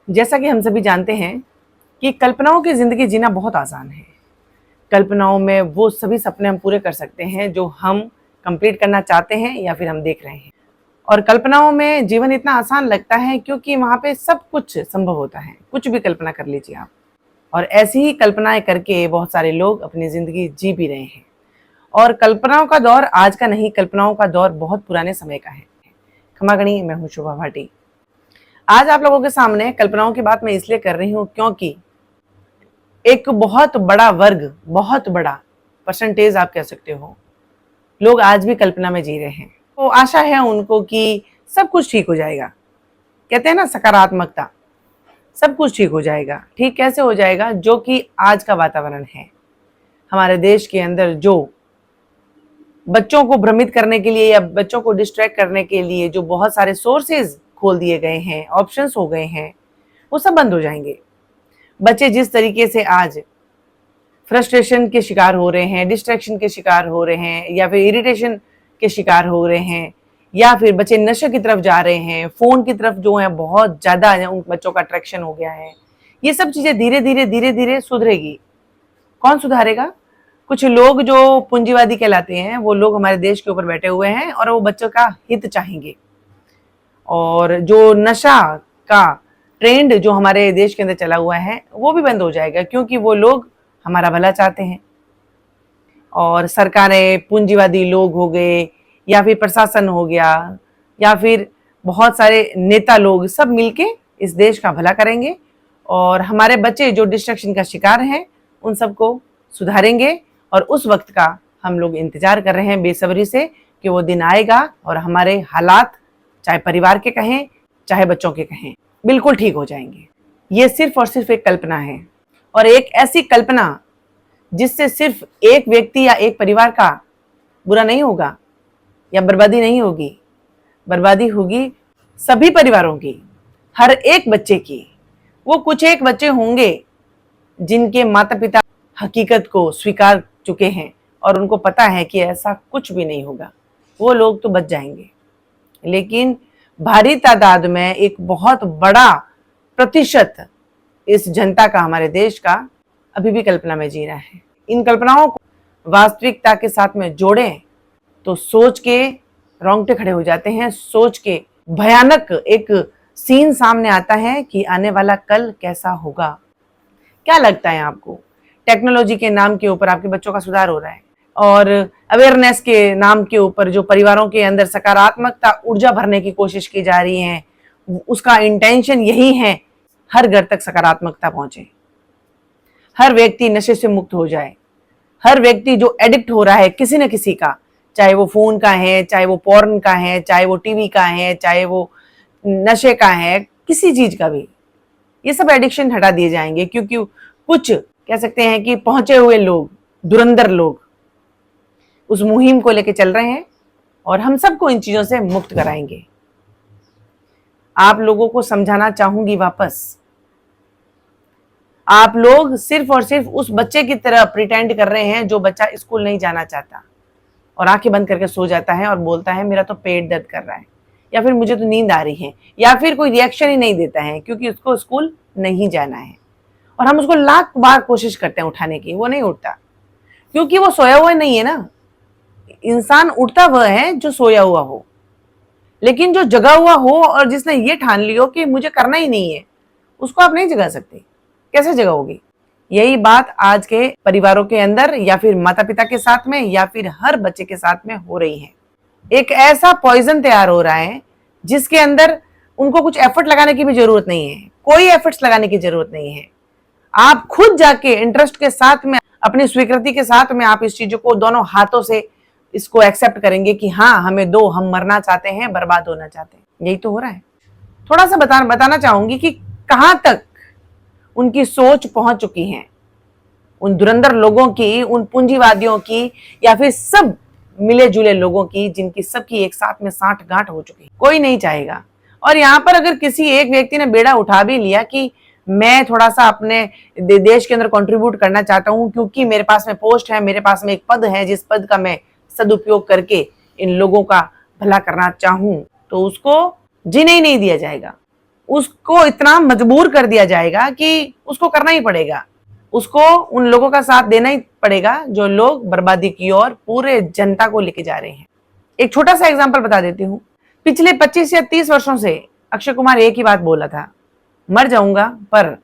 जैसा कि हम सभी जानते हैं कि कल्पनाओं की ज़िंदगी जीना बहुत आसान है। कल्पनाओं में वो सभी सपने हम पूरे कर सकते हैं जो हम कंप्लीट करना चाहते हैं या फिर हम देख रहे हैं। और कल्पनाओं में जीवन इतना आसान लगता है क्योंकि वहाँ पे सब कुछ संभव होता है। कुछ भी कल्पना कर लीजिए आप। और ऐसी ही कल्पनाएं करके बहुत सारे लोग अपनी ज़िंदगी जी भी रहे हैं। और कल्पनाओं का दौर आज का नहीं, कल्पनाओं का दौर बहुत पुराने समय का है। खमागणी, मैं हूँ शोभा भाटी। आज आप लोगों के सामने कल्पनाओं की बात मैं इसलिए कर रही हूँ क्योंकि एक बहुत बड़ा वर्ग, बहुत बड़ा परसेंटेज आप कह सकते हो, लोग आज भी कल्पना में जी रहे हैं। तो आशा है उनको कि सब कुछ ठीक हो जाएगा। कहते हैं ना सकारात्मकता, सब कुछ ठीक हो जाएगा। ठीक कैसे हो जाएगा? जो कि आज का वातावरण है हमारे देश के अंदर, जो बच्चों को भ्रमित करने के लिए या बच्चों को डिस्ट्रैक्ट करने के लिए जो बहुत सारे सोर्सेज खोल दिए गए हैं, ऑप्शंस हो गए हैं, वो सब बंद हो जाएंगे। बच्चे जिस तरीके से आज फ्रस्ट्रेशन के शिकार हो रहे हैं, डिस्ट्रैक्शन के शिकार हो रहे हैं, या फिर इरिटेशन के शिकार हो रहे हैं, या फिर बच्चे नशे की तरफ जा रहे हैं, फोन की तरफ जो है बहुत ज्यादा उन बच्चों का अट्रैक्शन हो गया है। ये सब चीजें धीरे धीरे सुधरेगी। कौन सुधारेगा? कुछ लोग जो पूंजीवादी कहलाते हैं, वो लोग हमारे देश के ऊपर बैठे हुए हैं और वो बच्चों का हित चाहेंगे। और जो नशा का ट्रेंड जो हमारे देश के अंदर चला हुआ है वो भी बंद हो जाएगा, क्योंकि वो लोग हमारा भला चाहते हैं। और सरकारें, पूंजीवादी लोग हो गए, या फिर प्रशासन हो गया, या फिर बहुत सारे नेता लोग, सब मिलके इस देश का भला करेंगे। और हमारे बच्चे जो डिस्ट्रैक्शन का शिकार हैं उन सबको सुधारेंगे। और उस वक्त का हम लोग इंतजार कर रहे हैं बेसब्री से कि वो दिन आएगा और हमारे हालात, चाहे परिवार के कहें चाहे बच्चों के कहें, बिल्कुल ठीक हो जाएंगे। ये सिर्फ और सिर्फ एक कल्पना है, और एक ऐसी कल्पना जिससे सिर्फ एक व्यक्ति या एक परिवार का बुरा नहीं होगा या बर्बादी नहीं होगी। बर्बादी होगी सभी परिवारों की, हर एक बच्चे की। वो कुछ एक बच्चे होंगे जिनके माता पिता हकीकत को स्वीकार चुके हैं और उनको पता है कि ऐसा कुछ भी नहीं होगा, वो लोग तो बच जाएंगे। लेकिन भारी तादाद में एक बहुत बड़ा प्रतिशत इस जनता का, हमारे देश का, अभी भी कल्पना में जी रहा है। इन कल्पनाओं को वास्तविकता के साथ में जोड़ें तो सोच के रोंगटे खड़े हो जाते हैं। सोच के भयानक एक सीन सामने आता है कि आने वाला कल कैसा होगा। क्या लगता है आपको? टेक्नोलॉजी के नाम के ऊपर आपके बच्चों का सुधार हो रहा है, और अवेयरनेस के नाम के ऊपर जो परिवारों के अंदर सकारात्मकता, ऊर्जा भरने की कोशिश की जा रही है, उसका इंटेंशन यही है हर घर तक सकारात्मकता पहुंचे, हर व्यक्ति नशे से मुक्त हो जाए, हर व्यक्ति जो एडिक्ट हो रहा है किसी न किसी का, चाहे वो फोन का है, चाहे वो पॉर्न का है, चाहे वो टीवी का है, चाहे वो नशे का है, किसी चीज का भी, ये सब एडिक्शन हटा दिए जाएंगे। क्योंकि कुछ कह सकते हैं कि पहुंचे हुए लोग, धुरंधर लोग उस मुहिम को लेकर चल रहे हैं और हम सबको इन चीजों से मुक्त कराएंगे। आप लोगों को समझाना चाहूंगी वापस, आप लोग सिर्फ और सिर्फ उस बच्चे की तरह प्रिटेंड कर रहे हैं जो बच्चा स्कूल नहीं जाना चाहता और आंखें बंद करके सो जाता है और बोलता है मेरा तो पेट दर्द कर रहा है, या फिर मुझे तो नींद आ रही है, या फिर कोई रिएक्शन ही नहीं देता है क्योंकि उसको स्कूल नहीं जाना है। और हम उसको लाख बार कोशिश करते हैं उठाने की, वो नहीं उठता क्योंकि वो सोया हुआ नहीं है ना। इंसान उठता वह है जो सोया हुआ हो, लेकिन जो जगा हुआ हो और जिसने ये ठान लियो कि मुझे करना ही नहीं है, उसको आप नहीं जगा सकते। कैसे जगाओगे? यही बात आज के परिवारों के अंदर, या फिर माता पिता के साथ में, या फिर हर बच्चे के साथ में हो रही है। एक ऐसा पॉइजन तैयार हो रहा है जिसके अंदर उनको कुछ एफर्ट लगाने की भी जरूरत नहीं है, कोई एफर्ट्स लगाने की जरूरत नहीं है। आप खुद जाके इंटरेस्ट के साथ में, अपनी स्वीकृति के साथ में, आप इस चीजों को दोनों हाथों से इसको एक्सेप्ट करेंगे कि हाँ हमें दो, हम मरना चाहते हैं, बर्बाद होना चाहते हैं। यही तो हो रहा है। थोड़ा सा बताना चाहूंगी कि कहां तक उनकी सोच पहुंच चुकी है, उन धुरंधर लोगों की, उन पूंजीवादियों की, या फिर सब मिले जुले लोगों की, जिनकी सबकी एक साथ में साठ गांठ हो चुकी है। कोई नहीं चाहेगा। और यहाँ पर अगर किसी एक व्यक्ति ने बेड़ा उठा भी लिया कि मैं थोड़ा सा अपने देश के अंदर कंट्रीब्यूट करना चाहता हूँ क्योंकि मेरे पास में पोस्ट है, मेरे पास में एक पद है जिस पद का मैं सदुपयोग करके इन लोगों का भला करना चाहूं, तो उसको जीने ही नहीं दिया जाएगा। उसको इतना मजबूर कर दिया जाएगा कि उसको करना ही पड़ेगा, उसको उन लोगों का साथ देना ही पड़ेगा जो लोग बर्बादी की ओर पूरे जनता को लेके जा रहे हैं। एक छोटा सा एग्जांपल बता देती हूँ। पिछले 25 या 30 वर्षों से अक्षय कुमार एक ही बात बोला था, मर जाऊंगा पर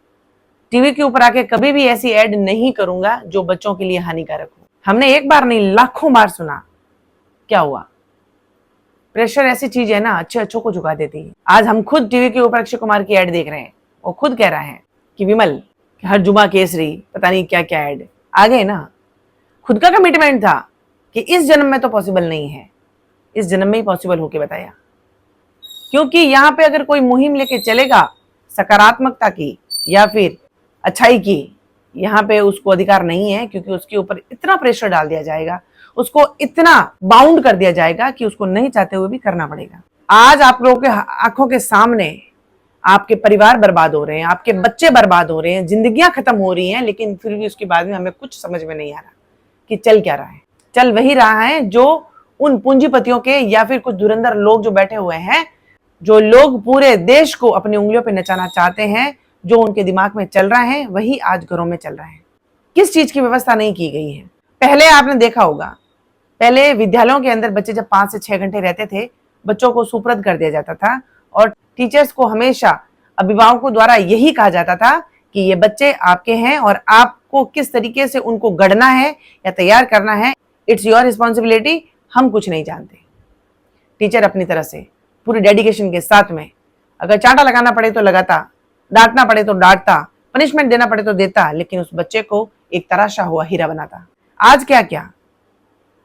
टीवी के ऊपर आके कभी भी ऐसी एड नहीं करूंगा जो बच्चों के लिए हानिकारक हो। हमने एक बार नहीं लाखों बार सुना, क्या हुआ? प्रेशर ऐसी चीज है ना, अच्छों को झुका देती है। आज हम खुद टीवी के ऊपर अक्षय कुमार की एड देख रहे हैं, वो खुद कह रहा है कि विमल हर जुमा केसरी पता नहीं क्या क्या एड आ गए ना। खुद का कमिटमेंट था कि इस जन्म में तो पॉसिबल नहीं है, इस जन्म में ही पॉसिबल होके बताया। क्योंकि यहाँ पे अगर कोई मुहिम लेके चलेगा सकारात्मकता की या फिर अच्छाई की, यहाँ पे उसको अधिकार नहीं है, क्योंकि उसके ऊपर इतना प्रेशर डाल दिया जाएगा, उसको इतना बाउंड कर दिया जाएगा कि उसको नहीं चाहते हुए भी करना पड़ेगा। आज आप लोगों के आंखों के सामने आपके परिवार बर्बाद हो रहे हैं, आपके बच्चे बर्बाद हो रहे हैं, जिंदगियां खत्म हो रही हैं, लेकिन फिर भी उसके बाद में हमें कुछ समझ में नहीं आ रहा कि चल क्या रहा है। चल वही रहा है जो उन पूंजीपतियों के या फिर कुछ धुरंधर लोग जो बैठे हुए हैं, जो लोग पूरे देश को अपनी उंगलियों पे नचाना चाहते हैं, जो उनके दिमाग में चल रहा है वही आज घरों में चल रहा है। किस चीज की व्यवस्था नहीं की गई है? पहले आपने देखा होगा, पहले विद्यालयों के अंदर बच्चे जब 5 से 6 घंटे रहते थे, बच्चों को सुपुर्द कर दिया जाता था और टीचर्स को हमेशा अभिभावकों द्वारा यही कहा जाता था कि ये बच्चे आपके हैं और आपको किस तरीके से उनको गढ़ना है या तैयार करना है, इट्स योर रिस्पॉन्सिबिलिटी, हम कुछ नहीं जानते। टीचर अपनी तरह से पूरी डेडिकेशन के साथ में अगर चांटा लगाना पड़े तो लगाता, डांटना पड़े तो डांटता, पनिशमेंट देना पड़े तो देता, लेकिन उस बच्चे को एक तराशा हुआ हीरा बनाता। आज क्या क्या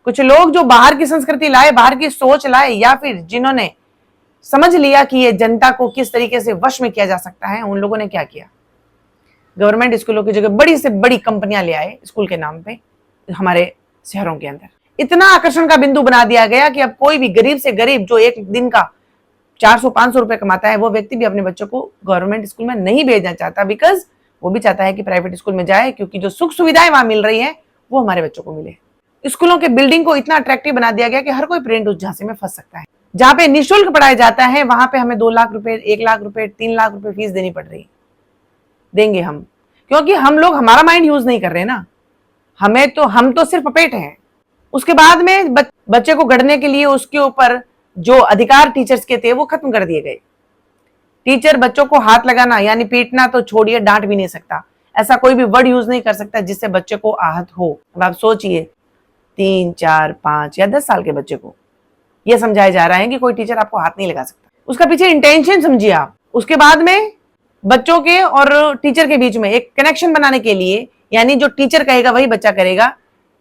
कुछ लोग जो बाहर की संस्कृति लाए, बाहर की सोच लाए, या फिर जिन्होंने समझ लिया कि ये जनता को किस तरीके से वश में किया जा सकता है, उन लोगों ने क्या किया? गवर्नमेंट स्कूलों की जगह बड़ी से बड़ी कंपनियां ले आए स्कूल के नाम पे हमारे शहरों के अंदर। इतना आकर्षण का बिंदु बना दिया गया कि अब कोई भी गरीब से गरीब जो एक दिन का 400-500 रुपए कमाता है, वो व्यक्ति भी अपने बच्चों को गवर्नमेंट स्कूल में नहीं भेजना चाहता, बिकॉज वो भी चाहता है कि प्राइवेट स्कूल में जाए, क्योंकि जो सुख सुविधाएं वहां मिल रही है वो हमारे बच्चों को मिले। स्कूलों के बिल्डिंग को इतना अट्रैक्टिव बना दिया गया कि हर कोई पेरेंट उस झांसे में फंस सकता है। जहां पे निःशुल्क पढ़ाया जाता है वहां पे हमें 2 लाख रुपए, 1 लाख रुपए, 3 लाख रुपए फीस देनी पड़ रही है। देंगे हम, क्योंकि हम लोग हमारा माइंड यूज नहीं कर रहे ना, हम तो सिर्फ पपेट हैं। उसके बाद में बच्चे को गढ़ने के लिए उसके ऊपर जो अधिकार टीचर्स के थे वो खत्म कर दिए गए। टीचर बच्चों को हाथ लगाना यानी पीटना तो छोड़िए, डांट भी नहीं सकता, ऐसा कोई भी वर्ड यूज नहीं कर सकता जिससे बच्चे को आहत हो। अब आप सोचिए 3, 4, 5 या 10 साल के बच्चे को यह समझाया जा रहा है कि कोई टीचर आपको हाथ नहीं लगा सकता। उसका पीछे इंटेंशन समझिए आप। उसके बाद में बच्चों के और टीचर के बीच में एक कनेक्शन बनाने के लिए, यानी जो टीचर कहेगा वही बच्चा करेगा,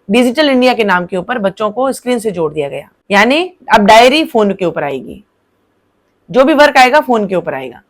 डिजिटल इंडिया के नाम के ऊपर बच्चों को स्क्रीन से जोड़ दिया गया। यानी अब डायरी फोन के ऊपर आएगी, जो भी वर्क आएगा फोन के ऊपर आएगा।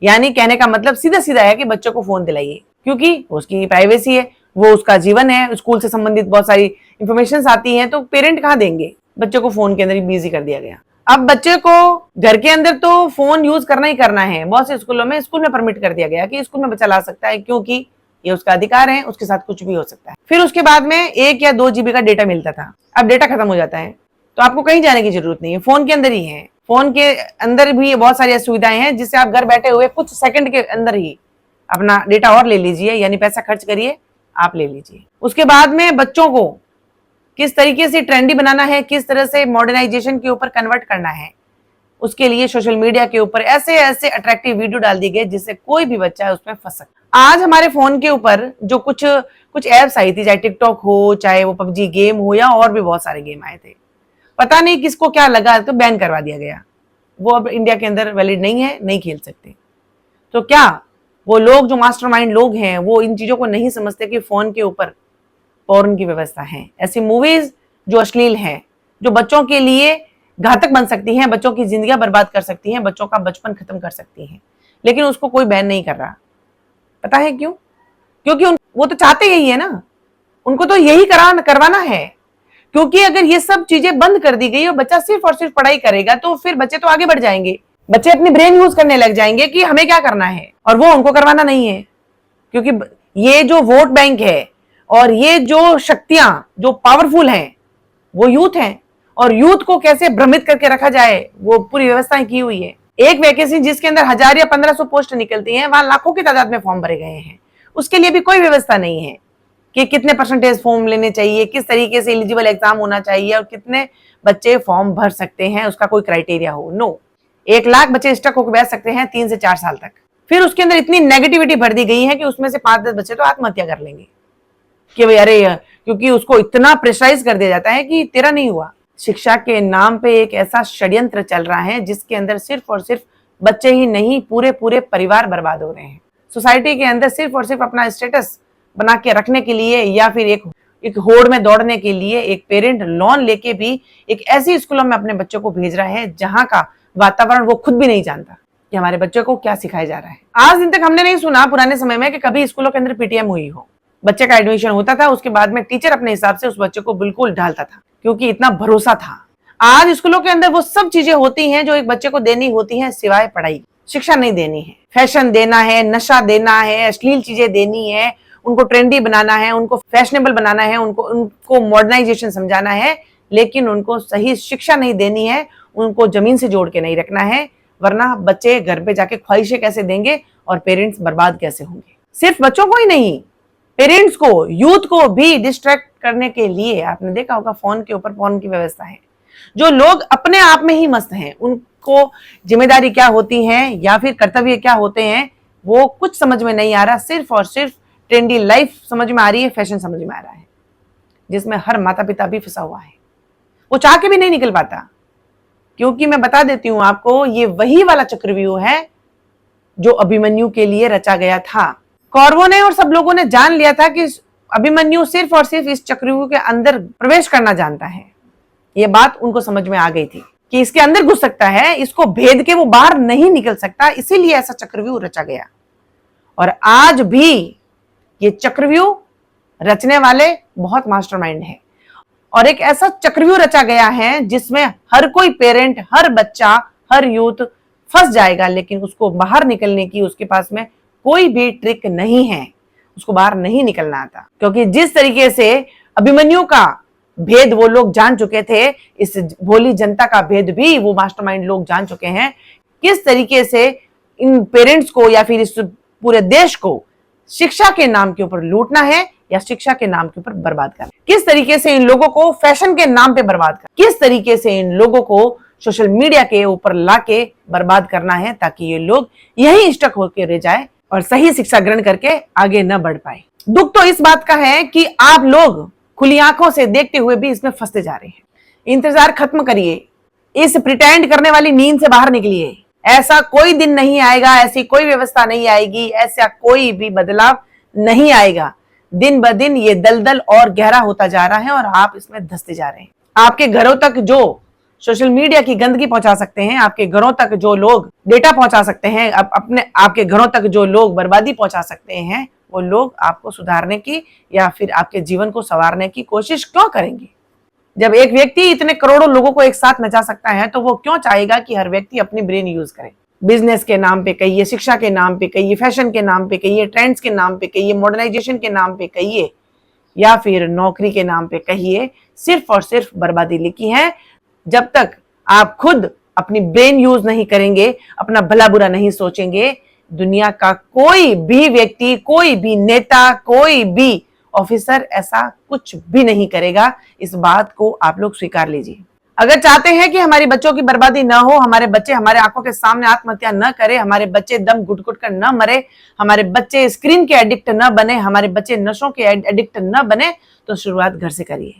यानी कहने का मतलब सीधा सीधा है कि बच्चों को फोन दिलाइए, क्योंकि उसकी प्राइवेसी है, वो उसका जीवन है, स्कूल से संबंधित बहुत सारी इंफॉर्मेशन आती हैं, तो पेरेंट कहाँ देंगे? बच्चे को फोन के अंदर ही बिजी कर दिया गया। अब बच्चे को घर के अंदर तो फोन यूज करना ही करना है। बहुत से स्कूलों में स्कूल में परमिट कर दिया गया कि स्कूल में बच्चा ला सकता है, क्योंकि ये उसका अधिकार है, उसके साथ कुछ भी हो सकता है। फिर उसके बाद में 1 या 2 GB का डेटा मिलता था, अब डेटा खत्म हो जाता है तो आपको कहीं जाने की जरूरत नहीं है, फोन के अंदर ही है। फोन के अंदर भी बहुत सारी सुविधाएं हैं जिससे आप घर बैठे हुए कुछ सेकंड के अंदर ही अपना डेटा और ले लीजिए, यानी पैसा खर्च करिए, आप ले लीजिए। उसके बाद में बच्चों को किस तरीके से ट्रेंडी बनाना है, किस तरह से मॉडर्नाइजेशन के ऊपर कन्वर्ट करना है, उसके लिए सोशल मीडिया के ऊपर ऐसे ऐसे अट्रैक्टिव वीडियो डाल दिए गए जिससे कोई भी बच्चा उसमें फंस सकता। आज हमारे फोन के ऊपर जो कुछ एप्स आई थी, चाहे टिकटॉक हो, चाहे वो पबजी गेम हो, या और भी बहुत सारे गेम आए थे, पता नहीं किसको क्या लगा तो बैन करवा दिया गया। वो अब इंडिया के अंदर वैलिड नहीं है, नहीं खेल सकते। तो क्या वो लोग जो मास्टरमाइंड लोग हैं वो इन चीजों को नहीं समझते कि फोन के ऊपर पॉर्न की व्यवस्था है, ऐसी मूवीज जो अश्लील हैं, जो बच्चों के लिए घातक बन सकती हैं, बच्चों की जिंदगियां बर्बाद कर सकती हैं, बच्चों का बचपन खत्म कर सकती हैं, लेकिन उसको कोई बैन नहीं कर रहा। पता है क्यों? क्योंकि वो तो चाहते यही है ना, उनको तो यही करवाना है। क्योंकि अगर ये सब चीजें बंद कर दी गई और बच्चा सिर्फ और सिर्फ पढ़ाई करेगा तो फिर बच्चे तो आगे बढ़ जाएंगे, बच्चे अपनी ब्रेन यूज करने लग जाएंगे कि हमें क्या करना है, और वो उनको करवाना नहीं है। क्योंकि ये जो वोट बैंक है और ये जो शक्तियां जो पावरफुल हैं वो यूथ हैं, और यूथ को कैसे भ्रमित करके रखा जाए वो पूरी व्यवस्थाएं की हुई है। एक वैकेंसी जिसके अंदर 1000 या 1500 पोस्ट निकलती हैं, वहां लाखों की तादाद में फॉर्म भरे गए हैं। उसके लिए भी कोई व्यवस्था नहीं है कि कितने परसेंटेज फॉर्म लेने चाहिए, किस तरीके से एलिजिबल एग्जाम होना चाहिए और कितने बच्चे फॉर्म भर सकते हैं, उसका कोई क्राइटेरिया हो। नो, 1 लाख बच्चे स्टक होकर बैठ सकते हैं 3 से 4 साल तक। फिर उसके अंदर इतनी नेगेटिविटी भर दी गई है कि उसमें से 5-10 बच्चे तो आत्महत्या कर लेंगे कि भाई अरे, क्योंकि उसको इतना प्रेशराइज कर दिया जाता है कि तेरा नहीं हुआ। शिक्षा के नाम पे एक ऐसा षड्यंत्र चल रहा है जिसके अंदर सिर्फ और सिर्फ बच्चे ही नहीं, पूरे पूरे परिवार बर्बाद हो रहे हैं। सोसाइटी के अंदर सिर्फ और सिर्फ अपना स्टेटस बना के रखने के लिए या फिर एक होड़ में दौड़ने के लिए एक पेरेंट लोन लेके भी एक ऐसी स्कूलों में अपने बच्चों को भेज रहा है जहां का वातावरण वो खुद भी नहीं जानता कि हमारे बच्चों को क्या सिखाया जा रहा है। आज दिन तक हमने नहीं सुना पुराने समय में कि कभी स्कूलों के अंदर पीटीएम हुई हो। बच्चे का एडमिशन होता था, उसके बाद में टीचर अपने हिसाब से उस बच्चे को बिल्कुल ढालता था क्योंकि इतना भरोसा था। आज स्कूलों के अंदर वो सब चीजें होती हैं जो एक बच्चे को देनी होती हैं, सिवाय पढ़ाई। शिक्षा नहीं देनी है, फैशन देना है, नशा देना है, अश्लील चीजें देनी है, उनको ट्रेंडी बनाना है, उनको फैशनेबल बनाना है, उनको मॉडर्नाइजेशन समझाना है, लेकिन उनको सही शिक्षा नहीं देनी है, उनको जमीन से जोड़ के नहीं रखना है, वरना बच्चे घर पे जाके ख्वाहिशें कैसे देंगे और पेरेंट्स बर्बाद कैसे होंगे। सिर्फ बच्चों को ही नहीं, पेरेंट्स को, यूथ को भी डिस्ट्रैक्ट करने के लिए आपने देखा होगा फोन के ऊपर फोन की व्यवस्था है। जो लोग अपने आप में ही मस्त हैं, उनको जिम्मेदारी क्या होती है या फिर कर्तव्य क्या होते हैं वो कुछ समझ में नहीं आ रहा। सिर्फ और सिर्फ ट्रेंडी लाइफ समझ में आ रही है, फैशन समझ में आ रहा है, जिसमें हर माता पिता भी फंसा हुआ है। वो चाह के भी नहीं निकल पाता, क्योंकि मैं बता देती हूं आपको, ये वही वाला चक्रव्यूह है जो अभिमन्यु के लिए रचा गया था। कौरवों ने और सब लोगों ने जान लिया था कि अभिमन्यु सिर्फ और सिर्फ इस चक्रव्यूह के अंदर प्रवेश करना जानता है। ये बात उनको समझ में आ गई थी कि इसके अंदर घुस सकता है, इसको भेद के वो बाहर नहीं निकल सकता, इसीलिए ऐसा चक्रव्यूह रचा गया। और आज भी ये चक्रव्यूह रचने वाले बहुत मास्टरमाइंड हैं और एक ऐसा चक्रव्यूह रचा गया है जिसमें हर कोई पेरेंट, हर बच्चा, हर यूथ फंस जाएगा, लेकिन उसको बाहर निकलने की उसके पास में कोई भी ट्रिक नहीं है, उसको बाहर नहीं निकलना आता। क्योंकि जिस तरीके से अभिमन्यु का भेद वो लोग जान चुके थे, इस भोली जनता का भेद भी वो मास्टरमाइंड लोग जान चुके हैं। किस तरीके से इन पेरेंट्स को या फिर इस पूरे देश को शिक्षा के नाम के ऊपर लूटना है या शिक्षा के नाम के ऊपर बर्बाद करना, किस तरीके से इन लोगों को फैशन के नाम पे बर्बाद करना, किस तरीके से इन लोगों को सोशल मीडिया के ऊपर लाके बर्बाद करना है, ताकि ये लोग यही स्टक होकर रह जाए और सही शिक्षा ग्रहण करके आगे न बढ़ पाए। दुख तो इस बात का है कि आप लोग खुली आंखों से देखते हुए भी इसमें फंसते जा रहे हैं। इंतजार खत्म करिए, इस प्रिटेंड करने वाली नींद से बाहर निकलिए। ऐसा कोई दिन नहीं आएगा, ऐसी कोई व्यवस्था नहीं आएगी, ऐसा कोई भी बदलाव नहीं आएगा। दिन ब दिन ये दलदल और गहरा होता जा रहा है और आप इसमें धंसते जा रहे हैं। आपके घरों तक जो सोशल मीडिया की गंदगी पहुंचा सकते हैं, आपके घरों तक जो लोग डेटा पहुंचा सकते हैं, आपके घरों तक जो लोग बर्बादी पहुंचा सकते हैं, वो लोग आपको सुधारने की या फिर आपके जीवन को संवारने की कोशिश क्यों करेंगे? जब एक व्यक्ति इतने करोड़ों लोगों को एक साथ नचा सकता है तो वो क्यों चाहेगा कि हर व्यक्ति अपनी ब्रेन यूज करे? बिजनेस के नाम पे कहिए, शिक्षा के नाम पे कहिए, फैशन के नाम पे कहिए, ट्रेंड्स के नाम पे कहिए, मॉडर्नाइजेशन के नाम पे कहिए या फिर नौकरी के नाम पे कहिए, सिर्फ और सिर्फ बर्बादी लिखी है। जब तक आप खुद अपनी ब्रेन यूज नहीं करेंगे, अपना भला बुरा नहीं सोचेंगे, दुनिया का कोई भी व्यक्ति, कोई भी नेता, कोई भी ऑफिसर ऐसा कुछ भी नहीं करेगा। इस बात को आप लोग स्वीकार लीजिए। अगर चाहते हैं कि हमारे बच्चों की बर्बादी ना हो, हमारे बच्चे हमारे आंखों के सामने आत्महत्या न करें, हमारे बच्चे दम घुट घुट कर न मरे, हमारे बच्चे स्क्रीन के एडिक्ट न बने, हमारे बच्चे नशों के एडिक्ट न बने, तो शुरुआत घर से करिए।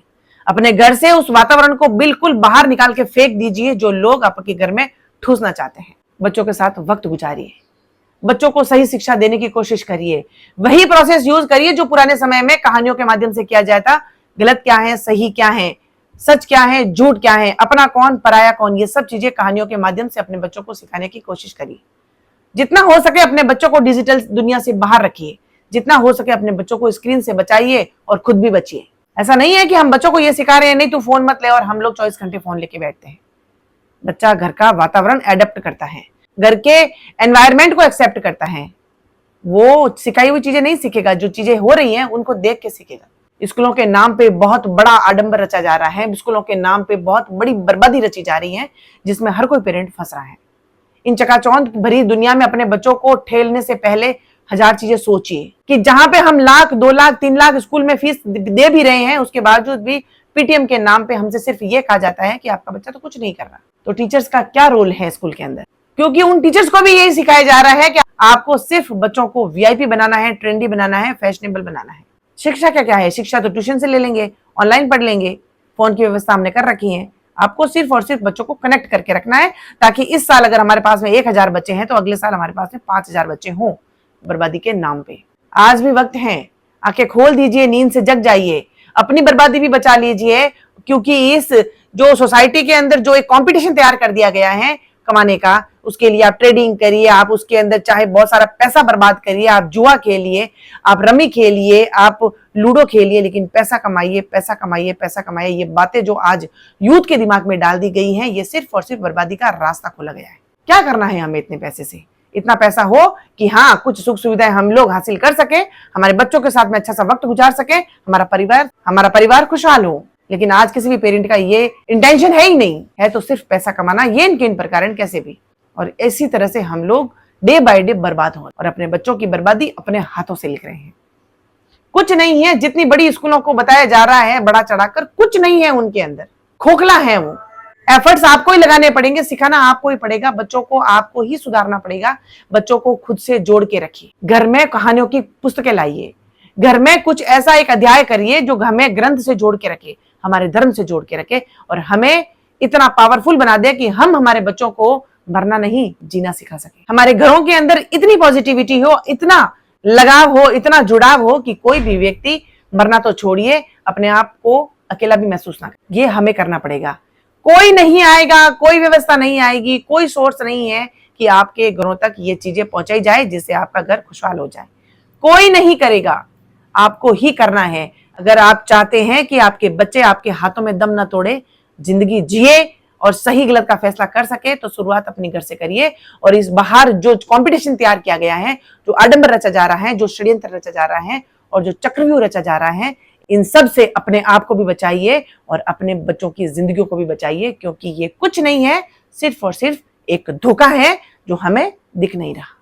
अपने घर से उस वातावरण को बिल्कुल बाहर निकाल के फेंक दीजिए जो लोग आपके घर में ठूसना चाहते हैं। बच्चों के साथ वक्त गुजारिए, बच्चों को सही शिक्षा देने की कोशिश करिए। वही प्रोसेस यूज करिए जो पुराने समय में कहानियों के माध्यम से किया जाता। गलत क्या है, सही क्या है, सच क्या है, झूठ क्या है, अपना कौन, पराया कौन, ये सब चीजें कहानियों के माध्यम से अपने बच्चों को सिखाने की कोशिश करिए। जितना हो सके अपने बच्चों को डिजिटल दुनिया से बाहर रखिए, जितना हो सके अपने बच्चों को स्क्रीन से बचाइए और खुद भी बचिए। ऐसा नहीं है कि हम बच्चों को ये सिखा रहे हैं नहीं तू फोन मत ले और हम लोग 24 घंटे फोन लेके बैठते हैं। बच्चा घर का वातावरण एडेप्ट करता है, घर के एनवायरनमेंट को एक्सेप्ट करता है। वो सिखाई हुई चीजें नहीं सीखेगा, जो चीजें हो रही हैं उनको देख के सीखेगा। स्कूलों के नाम पे बहुत बड़ा आडंबर रचा जा रहा है, स्कूलों के नाम पे बहुत बड़ी बर्बादी रची जा रही है, जिसमें हर कोई पेरेंट फंस रहा है। इन चकाचौंध भरी दुनिया में अपने बच्चों को ठेलने से पहले 1000 चीजें सोचिए कि जहां पे हम लाख, 2 लाख, 3 लाख स्कूल में फीस दे भी रहे हैं, उसके बावजूद भी पीटीएम के नाम पे हमसे सिर्फ ये कहा जाता है कि आपका बच्चा तो कुछ नहीं कर रहा। तो टीचर्स का क्या रोल है स्कूल के अंदर? क्योंकि उन टीचर्स को भी यही सिखाया जा रहा है कि आपको सिर्फ बच्चों को वीआईपी बनाना है, ट्रेंडी बनाना है, फैशनेबल बनाना है। शिक्षा क्या क्या है? शिक्षा तो ट्यूशन से ले लेंगे, ऑनलाइन पढ़ लेंगे, फोन की व्यवस्था हमने कर रखी है। आपको सिर्फ और सिर्फ बच्चों को कनेक्ट करके रखना है, ताकि इस साल अगर हमारे पास में 1000 बच्चे हैं तो अगले साल हमारे पास में 5000 बच्चे हों बर्बादी के नाम पे। आज भी वक्त है, आंखें खोल दीजिए, नींद से जग जाइए, अपनी बर्बादी भी बचा लीजिए। क्योंकि इस जो सोसाइटी के अंदर जो एक कंपटीशन तैयार कर दिया गया है कमाने का, उसके लिए आप ट्रेडिंग करिए, आप उसके अंदर चाहे बहुत सारा पैसा बर्बाद करिए, आप जुआ खेलिए, आप रमी खेलिए, आप लूडो खेलिए, लेकिन पैसा कमाइए, पैसा कमाइए, पैसा कमाइए। ये बातें जो आज यूथ के दिमाग में डाल दी गई हैं, ये सिर्फ और सिर्फ बर्बादी का रास्ता खोला गया है। क्या करना है हमें इतने पैसे से? इतना पैसा हो कि हाँ, कुछ सुख सुविधाएं हम लोग हासिल कर सके, हमारे बच्चों के साथ में अच्छा सा वक्त गुजार सके, हमारा परिवार खुशहाल हो। लेकिन आज किसी भी पेरेंट का ये इंटेंशन है ही नहीं है, तो सिर्फ पैसा कमाना, ये इनके इन प्रकार कैसे भी। और इसी तरह से हम लोग डे बाय डे बर्बाद हो और अपने बच्चों की बर्बादी अपने हाथों से लिख रहे हैं। कुछ नहीं है, जितनी बड़ी स्कूलों को बताया जा रहा है बड़ा चढ़ाकर, कुछ नहीं है उनके अंदर, खोखला है वो। एफर्ट्स आपको ही लगाने पड़ेंगे, सिखाना आपको ही पड़ेगा, बच्चों को आपको ही सुधारना पड़ेगा। बच्चों को खुद से जोड़ के रखिए, घर में कहानियों की पुस्तकें लाइए, घर में कुछ ऐसा एक अध्याय करिए जो हमें ग्रंथ से जोड़ के रखे, हमारे धर्म से जोड़ के रखे, और हमें इतना पावरफुल बना दे कि हम हमारे बच्चों को मरना नहीं जीना सिखा सके। हमारे घरों के अंदर इतनी पॉजिटिविटी हो, इतना लगाव हो, इतना जुड़ाव हो कि कोई भी व्यक्ति मरना तो छोड़िए, अपने आप को अकेला भी महसूस ना करे। ये हमें करना पड़ेगा। कोई नहीं आएगा, कोई व्यवस्था नहीं आएगी, कोई सोर्स नहीं है कि आपके घरों तक ये चीजें पहुंचाई जाए जिससे आपका घर खुशहाल हो जाए। कोई नहीं करेगा, आपको ही करना है। अगर आप चाहते हैं कि आपके बच्चे आपके हाथों में दम न तोड़े, जिंदगी जिए और सही गलत का फैसला कर सके, तो शुरुआत अपने घर से करिए। और इस बाहर जो कंपटीशन तैयार किया गया है, जो आडंबर रचा जा रहा है, जो षड्यंत्र रचा जा रहा है और जो चक्रव्यूह रचा जा रहा है, इन सब से अपने आप को भी बचाइए और अपने बच्चों की जिंदगियों को भी बचाइए। क्योंकि ये कुछ नहीं है, सिर्फ और सिर्फ एक धोखा है जो हमें दिख नहीं रहा।